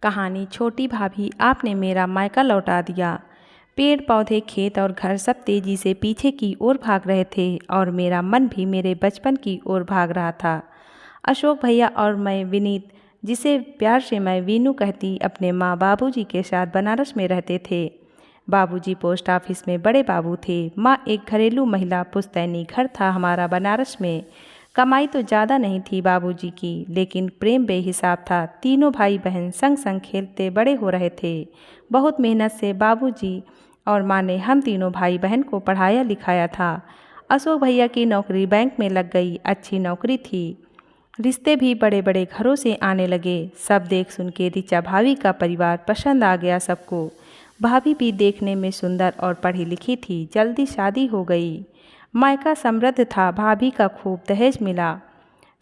कहानी छोटी भाभी आपने मेरा मायका लौटा दिया। पेड़ पौधे खेत और घर सब तेजी से पीछे की ओर भाग रहे थे और मेरा मन भी मेरे बचपन की ओर भाग रहा था। अशोक भैया और मैं विनीत, जिसे प्यार से मैं वीनू कहती, अपने माँ बाबूजी के साथ बनारस में रहते थे। बाबूजी पोस्ट ऑफिस में बड़े बाबू थे। माँ एक घरेलू महिला। पुश्तैनी घर था हमारा बनारस में। कमाई तो ज़्यादा नहीं थी बाबूजी की, लेकिन प्रेम बेहिसाब था। तीनों भाई बहन संग संग खेलते बड़े हो रहे थे। बहुत मेहनत से बाबूजी और माँ ने हम तीनों भाई बहन को पढ़ाया लिखाया था। अशोक भैया की नौकरी बैंक में लग गई। अच्छी नौकरी थी। रिश्ते भी बड़े बड़े घरों से आने लगे। सब देख सुन के ऋचा भाभी का परिवार पसंद आ गया सबको। भाभी भी देखने में सुंदर और पढ़ी लिखी थी। जल्दी शादी हो गई। मायका समृद्ध था। भाभी का खूब दहेज मिला।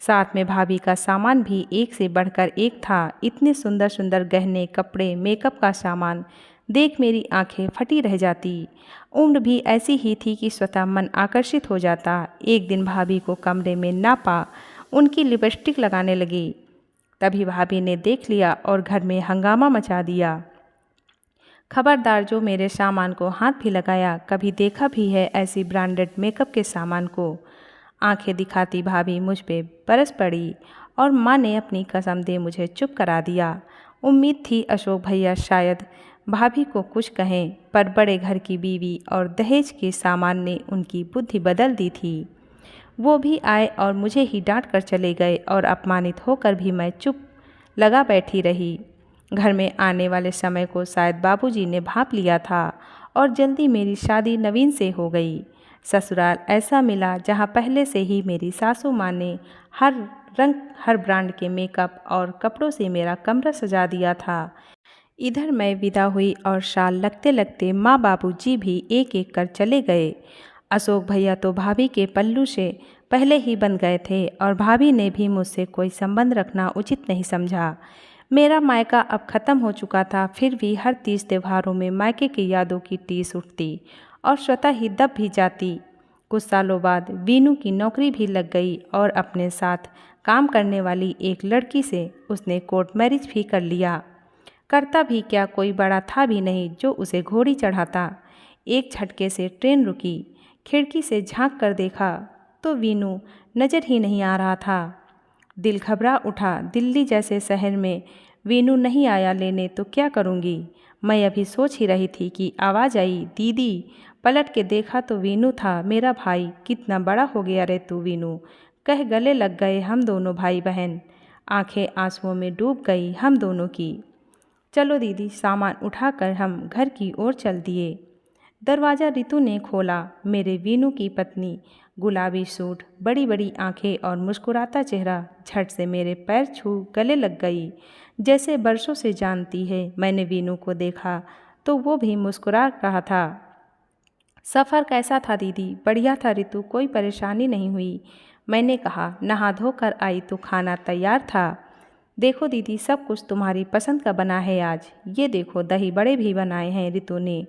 साथ में भाभी का सामान भी एक से बढ़कर एक था। इतने सुंदर सुंदर गहने, कपड़े, मेकअप का सामान देख मेरी आंखें फटी रह जाती। उम्र भी ऐसी ही थी कि स्वतः मन आकर्षित हो जाता। एक दिन भाभी को कमरे में नापा, उनकी लिपस्टिक लगाने लगी। तभी भाभी ने देख लिया और घर में हंगामा मचा दिया। खबरदार, जो मेरे सामान को हाथ भी लगाया, कभी देखा भी है ऐसी ब्रांडेड मेकअप के सामान को। आंखें दिखाती भाभी मुझ पे बरस पड़ी और माँ ने अपनी कसम दे मुझे चुप करा दिया। उम्मीद थी अशोक भैया शायद भाभी को कुछ कहें, पर बड़े घर की बीवी और दहेज के सामान ने उनकी बुद्धि बदल दी थी। वो भी आए और मुझे ही डांट कर चले गए और अपमानित होकर भी मैं चुप लगा बैठी रही। घर में आने वाले समय को शायद बाबूजी ने भांप लिया था और जल्दी मेरी शादी नवीन से हो गई। ससुराल ऐसा मिला जहां पहले से ही मेरी सासू माँ ने हर रंग हर ब्रांड के मेकअप और कपड़ों से मेरा कमरा सजा दिया था। इधर मैं विदा हुई और साल लगते लगते माँ बाबूजी भी एक एक कर चले गए। अशोक भैया तो भाभी के पल्लू से पहले ही बन गए थे और भाभी ने भी मुझसे कोई संबंध रखना उचित नहीं समझा। मेरा मायका अब ख़त्म हो चुका था, फिर भी हर तीज त्योहारों में मायके की यादों की टीस उठती और स्वतः ही दब भी जाती। कुछ सालों बाद वीनू की नौकरी भी लग गई और अपने साथ काम करने वाली एक लड़की से उसने कोर्ट मैरिज भी कर लिया। करता भी क्या, कोई बड़ा था भी नहीं जो उसे घोड़ी चढ़ाता। एक झटके से ट्रेन रुकी। खिड़की से झांक कर देखा तो वीनू नज़र ही नहीं आ रहा था। दिल घबरा उठा। दिल्ली जैसे शहर में वीनू नहीं आया लेने तो क्या करूँगी। मैं अभी सोच ही रही थी कि आवाज़ आई, दीदी। पलट के देखा तो वीनू था, मेरा भाई। कितना बड़ा हो गया रे तू वीनू, कह गले लग गए हम दोनों भाई बहन। आंखें आंसुओं में डूब गई हम दोनों की। चलो दीदी, सामान उठाकर हम घर की ओर चल दिए। दरवाज़ा रितु ने खोला। मेरे वीनू की पत्नी, गुलाबी सूट, बड़ी बड़ी आंखें और मुस्कुराता चेहरा झट से मेरे पैर छू गले लग गई, जैसे बरसों से जानती है। मैंने वीनू को देखा तो वो भी मुस्कुरा रहा था। सफ़र कैसा था दीदी? बढ़िया था रितु, कोई परेशानी नहीं हुई। मैंने कहा, नहा धोकर आई तो खाना तैयार था। देखो दीदी, सब कुछ तुम्हारी पसंद का बना है आज। ये देखो, दही बड़े भी बनाए हैं रितु ने।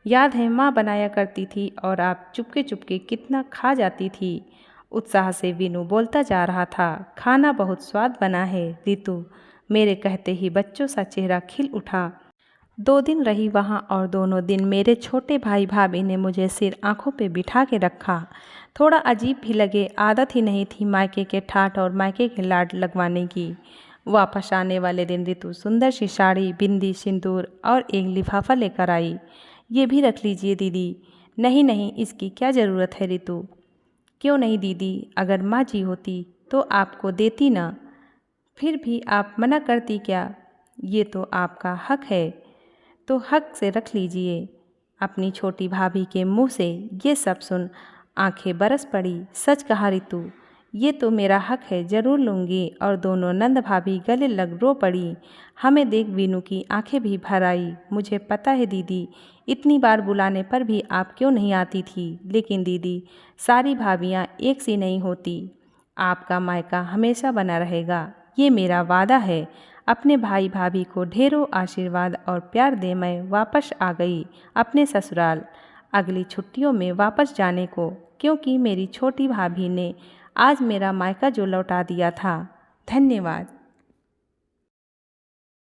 याद है माँ बनाया करती थी और आप चुपके चुपके कितना खा जाती थी। उत्साह से वीनू बोलता जा रहा था। खाना बहुत स्वाद बना है रितु। मेरे कहते ही बच्चों सा चेहरा खिल उठा। 2 दिन रही वहाँ और दोनों दिन मेरे छोटे भाई भाभी ने मुझे सिर आंखों पे बिठा के रखा। थोड़ा अजीब भी लगे, आदत ही नहीं थी मायके के ठाठ और मायके के लाड लगवाने की। वापस आने वाले दिन रितु सुंदर सी साड़ी, बिंदी, सिंदूर और एक लिफाफा लेकर आई। ये भी रख लीजिए दीदी। नहीं नहीं, इसकी क्या ज़रूरत है रितु। क्यों नहीं दीदी, अगर माँ जी होती तो आपको देती ना। फिर भी आप मना करती क्या? ये तो आपका हक है, तो हक से रख लीजिए। अपनी छोटी भाभी के मुंह से ये सब सुन आंखें बरस पड़ी। सच कहा रितु, ये तो मेरा हक है, ज़रूर लूँगी। और दोनों नंद भाभी गले लग रो पड़ी। हमें देख वीनू की आंखें भी भर आई। मुझे पता है दीदी, इतनी बार बुलाने पर भी आप क्यों नहीं आती थी, लेकिन दीदी, सारी भाभियाँ एक सी नहीं होती। आपका मायका हमेशा बना रहेगा, ये मेरा वादा है। अपने भाई भाभी को ढेरों आशीर्वाद और प्यार दे मैं वापस आ गई अपने ससुराल, अगली छुट्टियों में वापस जाने को, क्योंकि मेरी छोटी भाभी ने आज मेरा मायका जो लौटा दिया था। धन्यवाद।